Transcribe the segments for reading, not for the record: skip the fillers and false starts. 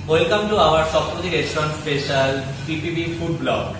Welcome to our Saptapati Restaurant Special PPB Food Blog.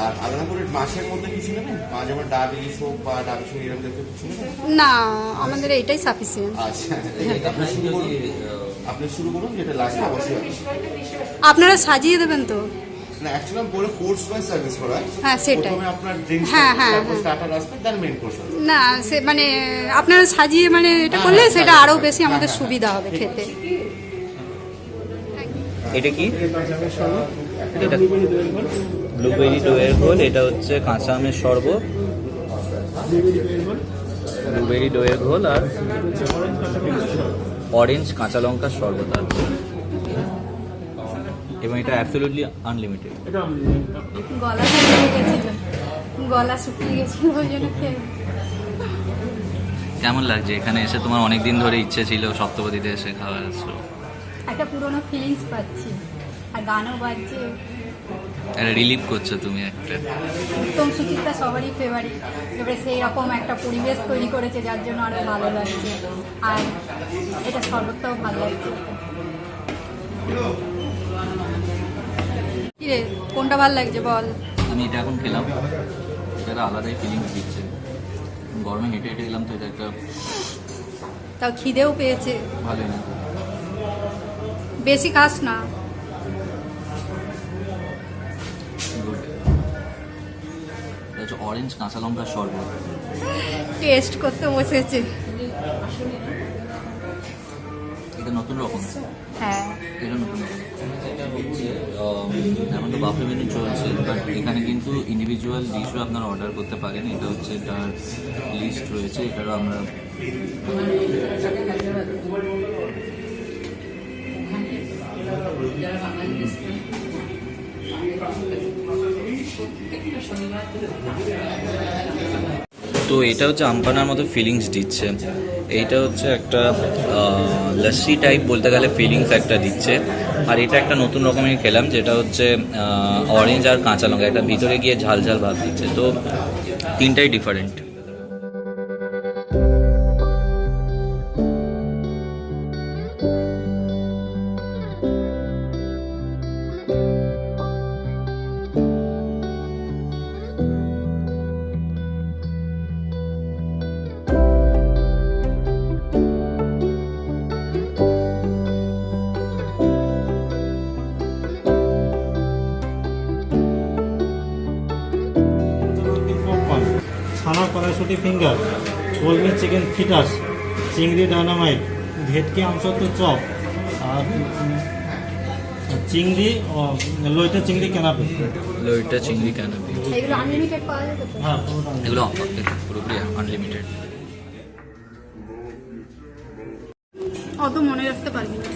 আর আলাদা করে মাছের মধ্যে কিছু নেবেন, যেমন ডাল ইলিশ হোক বা ডাল ইলিশ এরকম জাতীয় কিছু নেবেন? না, আমাদের এইটাই সাফিসিয়েন্ট। আচ্ছা, আপনি শুরু করুন, যেটা লাগবে অবশ্যই আপনারা সাজিয়ে দেবেন তো? না, অ্যাকচুয়ালি আমি বলে কোর্স ওয়াইজ সার্ভিস করাই। হ্যাঁ, সেটাই। প্রথমে আপনার ড্রিঙ্কস, তারপর স্টার্টার আসবে, দেন মেইন কোর্স। না, সে মানে আপনারা সাজিয়ে মানে এটা করলে সেটা আরো বেশি আমাদের সুবিধা হবে খেতে। এটা কি? এটা ব্লুবেরি ডোয়ের ঘোল, এটা হচ্ছে কাঁচা আমের শরবত, ব্লুবেরি ডোয়ের ঘোল আর অরেঞ্জ কাঁচা লঙ্কার শরবত আছে, এবং এটা অ্যাবসলিউটলি আনলিমিটেড। গলা শুকিয়ে গেছিল ওই জন্য খেয়ে। কেমন লাগছে এখানে এসে? তোমার অনেক দিন ধরে ইচ্ছে ছিল সপ্তপদীতে এসে খাওয়ার, একটা পুরোনো ফিলিংস পাচ্ছি, আর গানও বাজছে। একটা রিলিভ করছো তুমি একটা। উত্তম সুচিত্রা সবারই ফেভারিট, এবারে সেই রকম একটা পরিবেশ তৈরি করেছে যার জন্য আরো ভালো লাগছে, আর এটা শরবতটাও ভালো লাগছে। কিরে, কোনটা ভালো লাগছে বল? আমি এটা এখন খেলাম, এটা আলাদাই ফিলিংস দিচ্ছে। গরমে হেঁটে হেঁটে এলাম তো, এটা একটা তাও খিদেও পেয়েছে। ভালোই না, বেশি খাস না। অরেঞ্জ কাঁচা লঙ্কার শরবত টেস্ট করতে বসেছে। এটা নতুন রকম। হ্যাঁ, এটা নতুন রকম। এটা হচ্ছে এখন তো বাফে মেনু চলছে, বাট এখানে কিন্তু ইন্ডিভিজুয়াল ডিশও আপনারা অর্ডার করতে পারেন। এটা হচ্ছে এটার লিস্ট রয়েছে, এটারও আমরা তো এটা হচ্ছে আমপানার মতো ফিলিংস দিচ্ছে, এইটা হচ্ছে একটা লস্যি টাইপ বলতে গেলে ফিলিংস একটা দিচ্ছে। আর এটা একটা নতুন রকমের খেলাম যেটা হচ্ছে অরেঞ্জ আর কাঁচা লঙ্কা, একটা ভিতরে গিয়ে ঝাল ঝাল ভাব দিচ্ছে। তো তিনটাই ডিফারেন্ট। ছানা কড়াইশুটি ফিঙ্গার, কলমি চিকেন ফিটাস, চিংড়ি ডায়নামাইট, ভেটকি আমসত্ব চপ, আর চিংড়ি লইটা চিংড়ি ক্যানাপি। লইটা চিংড়ি ক্যানাপি, এগুলো আনলিমিটেড পাওয়া যাবে তো? হ্যাঁ, এগুলো পুরোপুরি আনলিমিটেড। অত মনে রাখতে পারবি না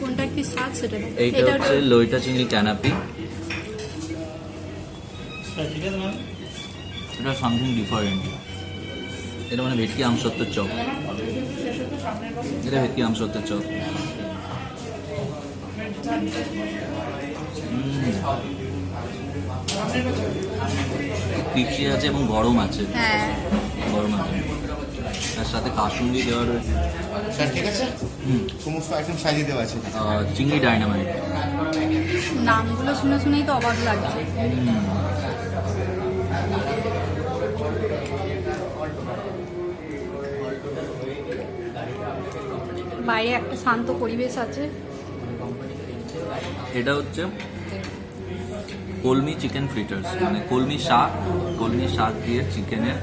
কোনটা কি স্বাদ সেটা। এইটা হচ্ছে লইটা চিংড়ি ক্যানাপি, ঠিক আছে ম্যাম। এটা সামথিং ডিফারেন্ট। এটা মানে ভেটকি আমসত্ত্বের চপ, এটা ভেটকি আমসত্ত্বের চপ। ক্রিপসি আছে এবং গরম আছে, হ্যাঁ গরম আছে, তার সাথে কাসুন্দি দেওয়া রয়েছে। স্যার ঠিক আছে, সমস্ত আইটেম সাজিয়ে দেওয়া আছে। চিংড়ি ডায়নামাইট, নামগুলো শুনে শুনেই তো অবাক লাগছে। বাইরে একটা শান্ত পরিবেশ আছে। এটা হচ্ছে কলমি চিকেন ফ্রিটার্স, মানে কলমি শাক দিয়ে চিকেনের।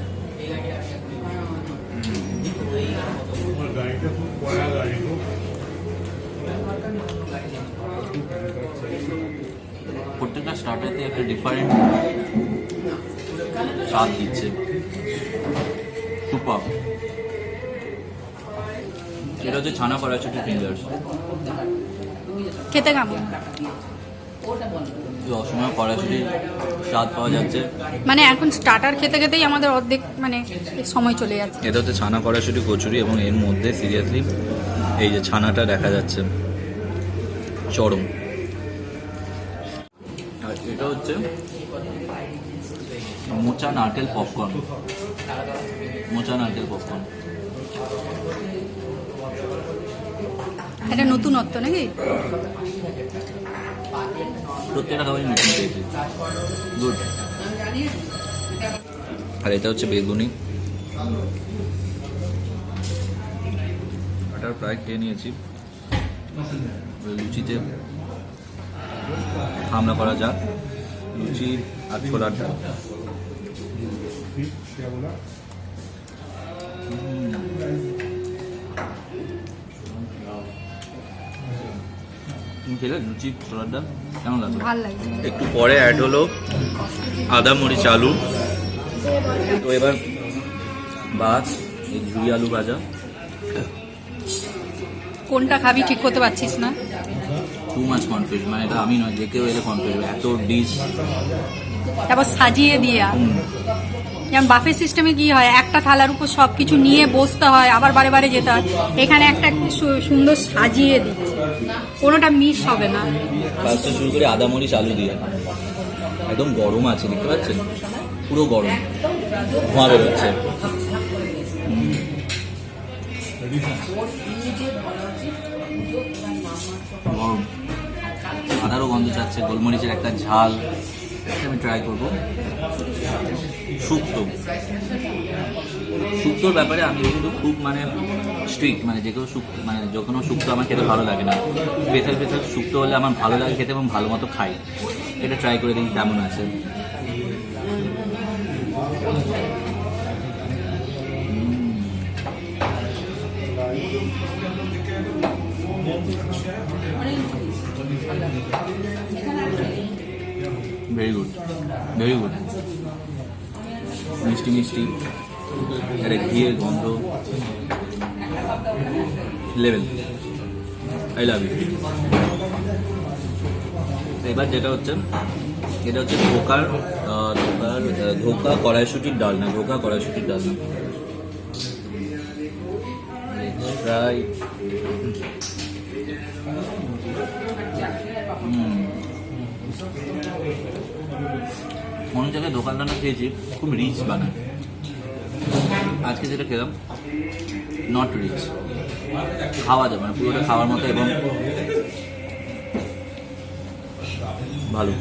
প্রত্যেকটা স্টার্টারতে একটা ডিফারেন্ট স্বাদ দিচ্ছে, সুপার। এটা হচ্ছে ছানা কড়াইশুটি ফিঙ্গার্স, খেতে কেমন? অসময় কড়াইশুটির স্বাদ পাওয়া যাচ্ছে। মানে এখন স্টার্টার খেতে খেতেই আমাদের অর্ধেক মানে সময় চলে যাচ্ছে। এটা হচ্ছে ছানা কড়াইশুটি কচুরি, এবং এর মধ্যে সিরিয়াসলি এই যে ছানাটা দেখা যাচ্ছে চরম। আর এটা হচ্ছে মোচা নারকেল পপকর্ন, এটা নতুনত্ব নাকি? প্রত্যেকটা খাবারই নতুন পেয়েছি, গুড। আর এটা হচ্ছে বেগুনি, এটা প্রায় খেয়ে নিয়েছি। লুচিতে হামলা করা যাক, লুচি আর ছোলার ডাল। তুমি খেলে লুচি ছোলার ডাল কেমন লাগলো? ভালো লাগছে। একটু পরে অ্যাড হলো আদা মরিচ আলু। তো এবার ভাত, এই ঝুড়ি আলু ভাজা। কোনটা খাবি ঠিক করতে পারছিস না? টু মাছ কনফিউজ, মানে এটা আমি নয়, যে কেউ এলে কনফিউজ, এত ডিশ। তারপর সাজিয়ে দিয়া, যেমন বাফে সিস্টেমে কি হয়, একটা থালার উপর সব কিছু নিয়ে বসতে হয়, আবার বারে বারে যেতে হয়। এখানে একটা সুন্দর সাজিয়ে দিচ্ছে, কোনোটা মিস হবে না। ফার্স্টে শুরু করে আদা মরিচ আলু দিয়ে, একদম গরম আছে, দেখতে পাচ্ছেন পুরো গরম, ধোঁয়া বেরোচ্ছে। গরম, আদারও গন্ধ চাচ্ছে, গোলমরিচের একটা ঝাল। আমি ট্রাই করবো শুক্তোর ব্যাপারে আমি কিন্তু খুব মানে স্ট্রিক্ট, মানে যে কোনো শুক্তো আমার খেতে ভালো লাগে না। স্পেশাল শুক্তো হলে আমার ভালো লাগে খেতে এবং ভালো মতো খাই। এটা ট্রাই করে দেখি কেমন আছে। Very good, very good. মিষ্টি মিষ্টি, একটা ঘিয়ের গন্ধ, লেভেল। I love you. এবার যেটা হচ্ছে, এটা হচ্ছে ধোকা কড়াইশুটির ডালনা, ধোকা কড়াইশুটির ডালনা। ট্রাই। অনেক জায়গায় দোকান ডালনা খেয়েছি, খুব রিচ বানায়। আজকে যেটা খেলাম নট রিচ, খাওয়া যাবে মানে পুরোটা খাওয়ার মতো এবং ভালো।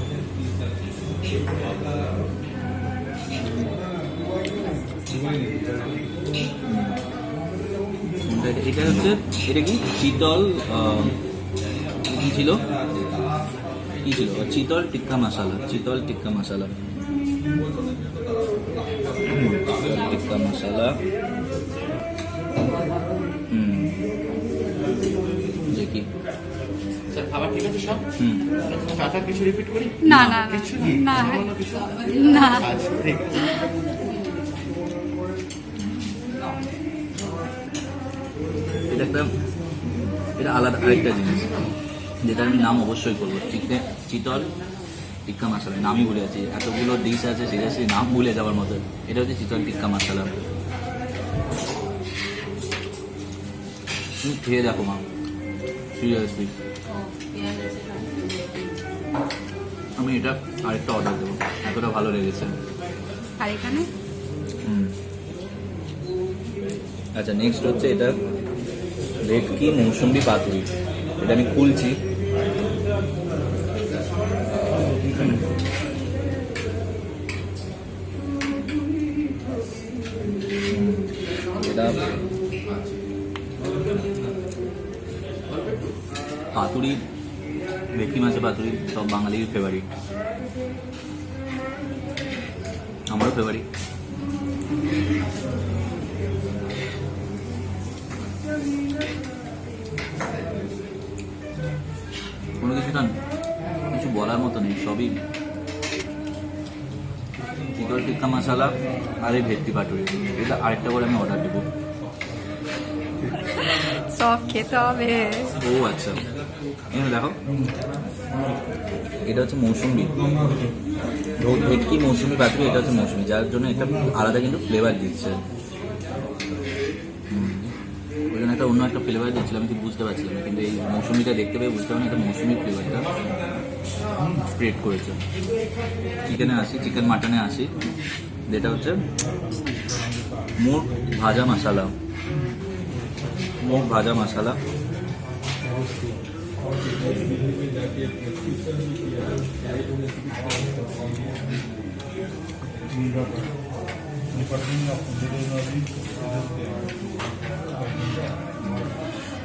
এটা হচ্ছে, এটা কি চিতল, কি ছিল চিতল টিক্কা মশালা, চিতল টিক্কা মশালা, টিক্কা মশালা। দেখি স্যার খাবার ঠিক আছে সব? টাকা কিছু রিপিট করি? না না কিছু না সামান্য কিছু? না। আচ্ছা ঠিক আছে। এটা আলাদা আরেকটা জিনিস যেটা আমি নাম অবশ্যই করবো, চিতল টিক্কা মশালা। নামই ভুলে যাচ্ছি, এতগুলো ডিশ আছে সিরিয়াসলি নাম ভুলে যাওয়ার মতো। এটা হচ্ছে চিতল টিক্কা মশালা। তুমি খেয়ে দেখো মা, সিরিয়াসলি। আমি এটা আরেকটা অর্ডার দেবো, এতটা ভালো লেগেছে। আর এখানে আচ্ছা, নেক্সট হচ্ছে এটা ভেটকি মৌসুম্বি পাতুরি। এটা আমি খুলছি। এটা পাতুরি, ভেটকি মাছের পাতুরি সব বাঙালির ফেভারিট, আমারও ফেভারিট। কোনো কিছু বলার মতো নেই, সবই চিতল টিক্কা মশালা আর এই ভেটকি পাতুরি। এটা আরেকটা করে আমি অর্ডার দেবো। সব খেতে হবে। ও আচ্ছা, এখানে দেখো, এটা হচ্ছে মৌসুমি ভেটকি মৌসুমি পাতুরি। এটা হচ্ছে মৌসুমি, যার জন্য এটা আলাদা কিন্তু ফ্লেভার দিচ্ছে। ওই জন্য একটা অন্য একটা ফ্লেভার দিচ্ছিল, আমি ঠিক বুঝতে পারছিলাম না, কিন্তু এই মৌসুমিটা দেখতে পেয়ে বুঝতে পারলাম একটা মৌসুমির ফ্লেভারটা স্প্রেড করেছে। চিকেনে আসি, চিকেন মাটনে আসি, যেটা হচ্ছে মুগ ভাজা মশালা, মুগ ভাজা মশালা।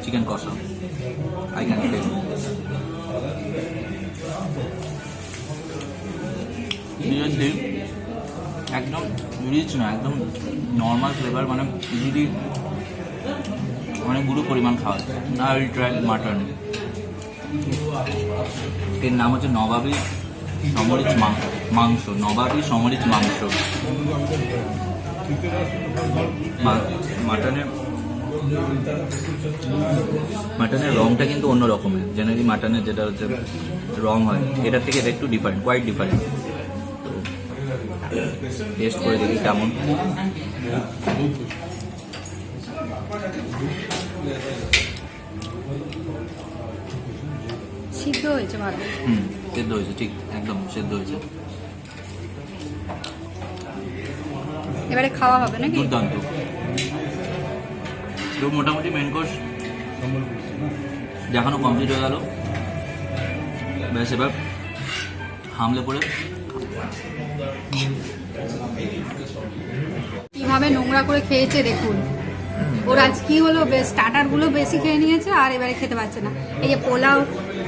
চিকেন কষা, আই ক্যান ফিল। সিরিয়াসলি একদম রিচ না, একদম নর্মাল ফ্লেভার, মানে ইজিলি অনেকগুলো পরিমাণ খাওয়া যায়। না, উইল ট্রাই মাটন। এর নাম হচ্ছে নবাবী সমরিচ মাংস, নবাবী সমরিচ মাংস। মাটনের রংটা কিন্তু অন্য রকমের। জেনারেলি মাটনের যেটা হচ্ছে রং হয়, এটার থেকে এটা একটু ডিফারেন্ট, কোয়াইট ডিফারেন্ট। তো টেস্ট করে দেখি কেমন। সিদ্ধ হয়েছে ভালো। সেদ্ধ হয়েছে, ঠিক একদম সেদ্ধ হয়েছে। এবারে খাওয়া হবে নাকি? দুর্দান্ত। তো মোটামুটি মেন কোর্স দেখানো কমপ্লিট হয়ে গেল। ব্যাস এবার হামলে পড়ে কিভাবে নোংরা করে খেয়েছে দেখুন। ওর আজ কি হলো, স্টার্টার গুলো বেশি খেয়ে নিয়েছে আর এবারে খেতে পারছে না। এই যে পোলাও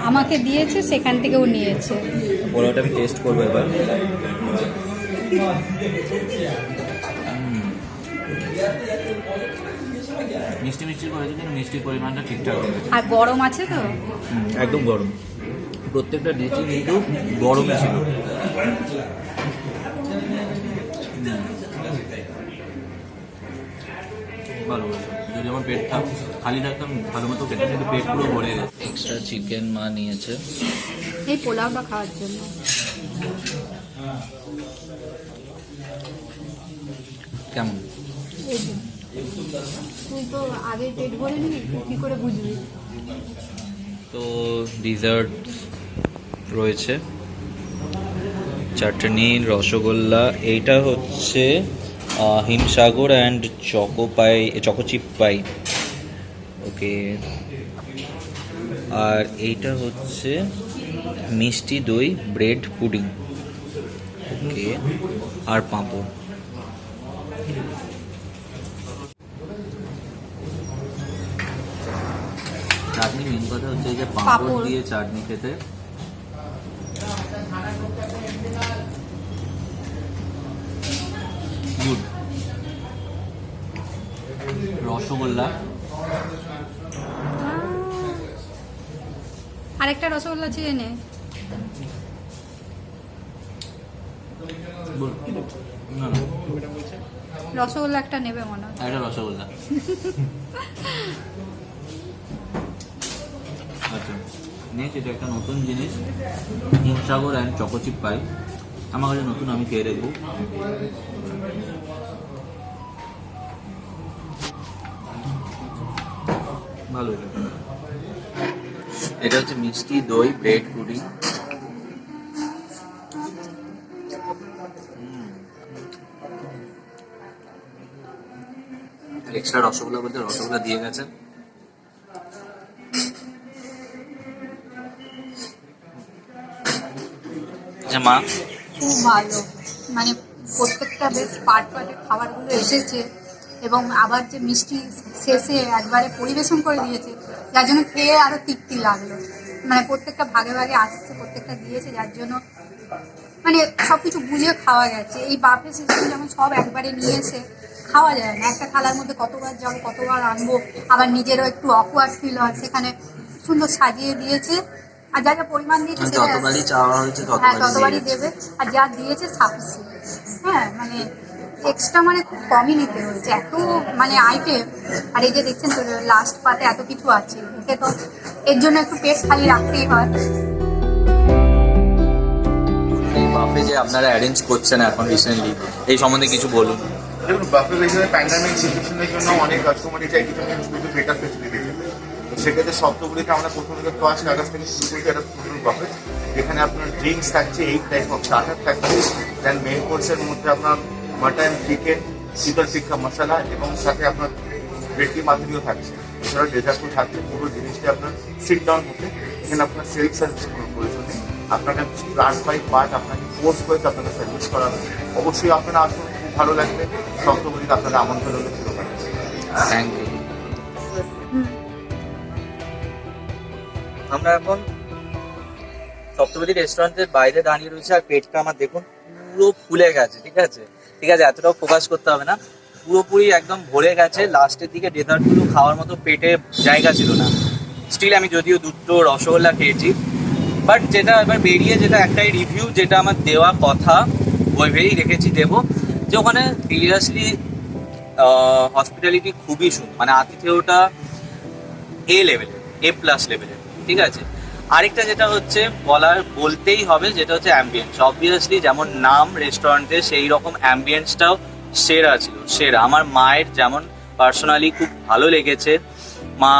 আমাকে দিয়েছে, সেখান থেকে ও নিয়েছে। পোলাওটা আমি টেস্ট করবো এবার। মিষ্টি মিষ্টি করেছে, কিন্তু মিষ্টির পরিমাণটা ঠিকঠাক রয়েছে। আর গরম আছে তো, একদম গরম। প্রত্যেকটা ডিশই কিন্তু গরমই ছিল। ভালো, যদি আমার পেটটা খালি থাকতাম ভালো মতো খেতে, কিন্তু পেট পুরো ভরে গেছে। এক্সট্রা চিকেন মা নিয়েছে। এই পোলাওটা খাওয়ার জন্য। কেমন? এই যে, তুই তো আগে পেট ভরে নিবি, কি করে বুঝবি? তো ডিজার্ট রয়েছে, চাটনি, রসগোল্লা, এইটা হচ্ছে হিমসাগর অ্যান্ড চকোচিপ পাই, ওকে। আর এইটা হচ্ছে মিষ্টি দই ব্রেড পুডিং, ওকে। আর পাঁপড়। চাটনি, মেন কথা হচ্ছে এই যে পাঁপড় পাঁপড়। দিয়ে চাটনি খেতে গুড। রসগোল্লা, আরেকটা রসগোল্লা চেয়ে নে। বল। না না, রসগোল্লা একটা নেবে মনে হয়। একটা রসগোল্লা। আচ্ছা, নেক্সট এটা একটা নতুন জিনিস, হিমসাগর অ্যান্ড চকোচিপ পাই। আমার কাছে নতুন, আমি খেয়ে দেখবো। ভালো এটা হচ্ছে মিষ্টি দই ব্রেড পুডিং। এক্সট্রা রসগোল্লা বলতে রসগোল্লা দিয়ে গেছে। মা খুব ভালো, মানে প্রত্যেকটা বেশ পার্টে খাবারগুলো এসেছে, এবং আবার যে মিষ্টি শেষে একবারে পরিবেশন করে দিয়েছে, যার জন্য খেয়ে আরো তৃপ্তি লাগলো। মানে প্রত্যেকটা ভাগে ভাগে আসছে, প্রত্যেকটা দিয়েছে, যার জন্য মানে সবকিছু বুঝে খাওয়া গেছে। এই বাফে সিস্টেম যেমন সব একবারে নিয়ে এসে খাওয়া যায় না, একটা থালার মধ্যে কতবার যাবো, কতবার আনবো, আবার নিজেরও একটু অকওয়ার্ড ফিল হয়। সেখানে সুন্দর সাজিয়ে দিয়েছে, আর যা যা পরিমাণ দিয়েছে যতবারই চাওয়া হয়েছে হ্যাঁ ততবারই দেবে, আর যা দিয়েছে সাফিসিয়েন্ট। হ্যাঁ, মানে এক্সট্রা মানে খুব কমই নিতে হয়েছে, এত মানে আইটেম। আর এই যে দেখছেন তো লাস্ট পাতে এত কিছু আছে, এতে তো এর জন্য একটু পেট খালি রাখতেই হয়। এই বাফে যে আপনারা অ্যারেঞ্জ করছেন এখন রিসেন্টলি, এই সম্বন্ধে কিছু বলুন। দেখুন, বাফে বেসিসে প্যান্ডামিক সিচুয়েশনের জন্য অনেক কাস্টমারই চাই কিছু বেটার ফেসিলিটি পেতে। তো সেক্ষেত্রে সপ্তগুলিতে আমরা প্রথম থেকে 1 আগস্ট থেকে শুরু করছি একটা সুন্দর বাফে, যেখানে আপনার ড্রিঙ্কস থাকছে, 8 টাইপ অফ স্টার্টার থাকছে, দেন মেন কোর্সের মধ্যে আপনার মাটন, চিকেন, চিকেন টিক্কা মশলা, এবং সাথে আপনার ভেটকি মাথুরিও থাকছে। এছাড়াও ডেজার্টও থাকছে। পুরো জিনিসটা আপনার সিট ডাউন হতে, এখানে আপনার সেলফ সার্ভিস কোনো প্রয়োজন নেই। আপনাকে পার্ট বাই পার্ট আপনাকে কোর্স ওয়াইজ আপনাকে সার্ভিস করা হবে। অবশ্যই আপনারা আসুন, খুব ভালো লাগবে। সপ্তগুলিতে আপনারা আমন্ত্রণ হলে শুরু করেন। Thank you. আমরা এখন সপ্তপদী রেস্টুরেন্টের বাইরে দাঁড়িয়ে রয়েছে, আর পেটটা আমার দেখুন পুরো ফুলে গেছে। ঠিক আছে, এতটাও ফোকাস করতে হবে না, পুরোপুরি একদম ভরে গেছে। লাস্টের দিকে ডেজার্টগুলো খাওয়ার মতো পেটে জায়গা ছিল না। স্টিল আমি যদিও 2টো রসগোল্লা খেয়েছি, বাট যেটা এবার বেরিয়ে যেটা একটাই রিভিউ যেটা আমার দেওয়া কথা, ভেবেই রেখেছি দেবো, যে ওখানে সিরিয়াসলি হসপিটালিটি খুবই সুন্দর, মানে আতিথেয়তা A লেভেলের, A+ লেভেলের। ঠিক আছে, আরেকটা যেটা হচ্ছে বলতেই হবে, যেটা হচ্ছে অ্যাম্বিয়েন্স। অবভিয়াসলি যেমন নাম রেস্টুরেন্টে, সেই রকম অ্যাম্বিয়েন্সটাও সেরা ছিল, সেরা। আমার মায়ের যেমন পার্সোনালি খুব ভালো লেগেছে, মা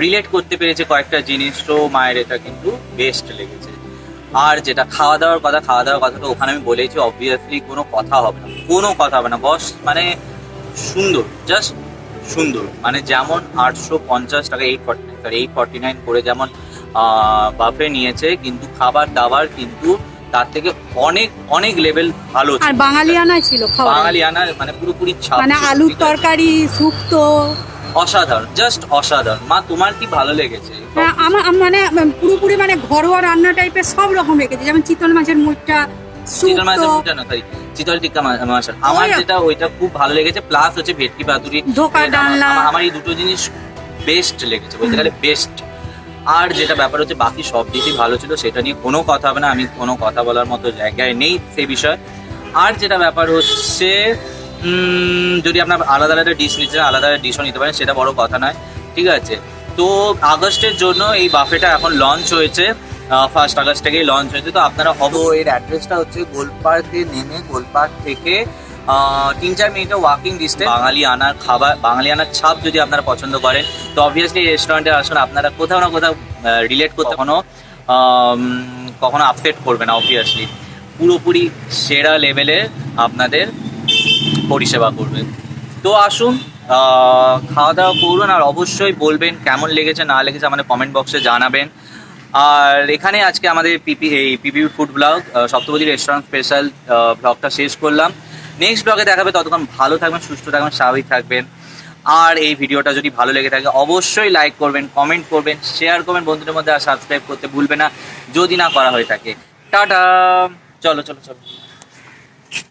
রিলেট করতে পেরেছে কয়েকটা জিনিস, তো মায়ের এটা কিন্তু বেস্ট লেগেছে। আর যেটা খাওয়া দাওয়ার কথাটা ওখানে আমি বলেছি, অবভিয়াসলি কোনো কথা হবে না, বস মানে সুন্দর, জাস্ট সুন্দর। মানে যেমন 850 টাকা, 849 করে যেমন বাফে নিয়েছে, কিন্তু খাবার দাবার কিন্তু তার থেকে অনেক অনেক লেভেল ভালো ছিল। আর বাঙালিয়ানাই ছিল খাওয়া, বাঙালিয়ানা মানে পুরোপুরি ছাপ, মানে আলুর তরকারি, শুক্তো, অসাধারণ, জাস্ট অসাধারণ। মা, তোমার কি ভালো লেগেছে? হ্যাঁ, আমার মানে পুরোপুরি মানে ঘরোয়া রান্না টাইপের সব রকম রেখেছে, যেমন চিতল মাছের মুখটা, চিতল মাছের মুখটা না, সরি, চিতল টিক্কা মশলা আমার যেটা, ওইটা খুব ভালো লেগেছে। প্লাস হচ্ছে ভেটকি পাতুরি, ধোকা ডালনা, আমার এই দুটো জিনিস বেস্ট লেগেছে, বলতে গেলে বেস্ট। আর যেটা ব্যাপার হচ্ছে, বাকি সব দিকই ভালো ছিল, সেটা নিয়ে কোনো কথা হবে না, আমি কোনো কথা বলার মতো জায়গায় নেই সেই বিষয়ে। আর যেটা ব্যাপার হচ্ছে, যদি আপনার আলাদা আলাদা ডিশ নিতে চান আলাদা আলাদা ডিশও নিতে পারেন, সেটা বড় কথা নয়, ঠিক আছে। তো আগস্টের জন্য এই বাফেটা এখন লঞ্চ হয়েছে, 1 আগস্ট থেকেই লঞ্চ হয়েছে। তো আপনারা এর অ্যাড্রেসটা হচ্ছে গোলপার্কে নেমে গোলপার্ক থেকে 3-4 মিনিটের ওয়াকিং ডিস্টেন্স। বাঙালি আনার খাবার, বাঙালি আনার ছাপ যদি আপনারা পছন্দ করেন তো অবভিয়াসলি রেস্টুরেন্টে আসুন। আপনারা কোথাও না কোথাও রিলেট করতে কখনো আপসেট করবে না। অবভিয়াসলি পুরোপুরি সেরা লেভেলে আপনাদের পরিষেবা করবে। তো আসুন, খাওয়া দাওয়া করুন, আর অবশ্যই বলবেন কেমন লেগেছে না লেগেছে আমাদের কমেন্ট বক্সে জানাবেন। আর এখানে আজকে আমাদের PP food blog Saptapadi restaurant special ব্লগটা শেষ করলাম। নেক্সট ব্লগে দেখাবে, ততক্ষণ ভালো থাকবেন, সুস্থ থাকবেন, স্বাভাবিক থাকবেন। আর এই ভিডিওটা যদি ভালো লেগে থাকে অবশ্যই লাইক করবেন, কমেন্ট করবেন, শেয়ার করবেন বন্ধুদের মধ্যে, আর সাবস্ক্রাইব করতে ভুলবেন না যদি না করা হয়ে থাকে। টাটা, চলো চলো চলো।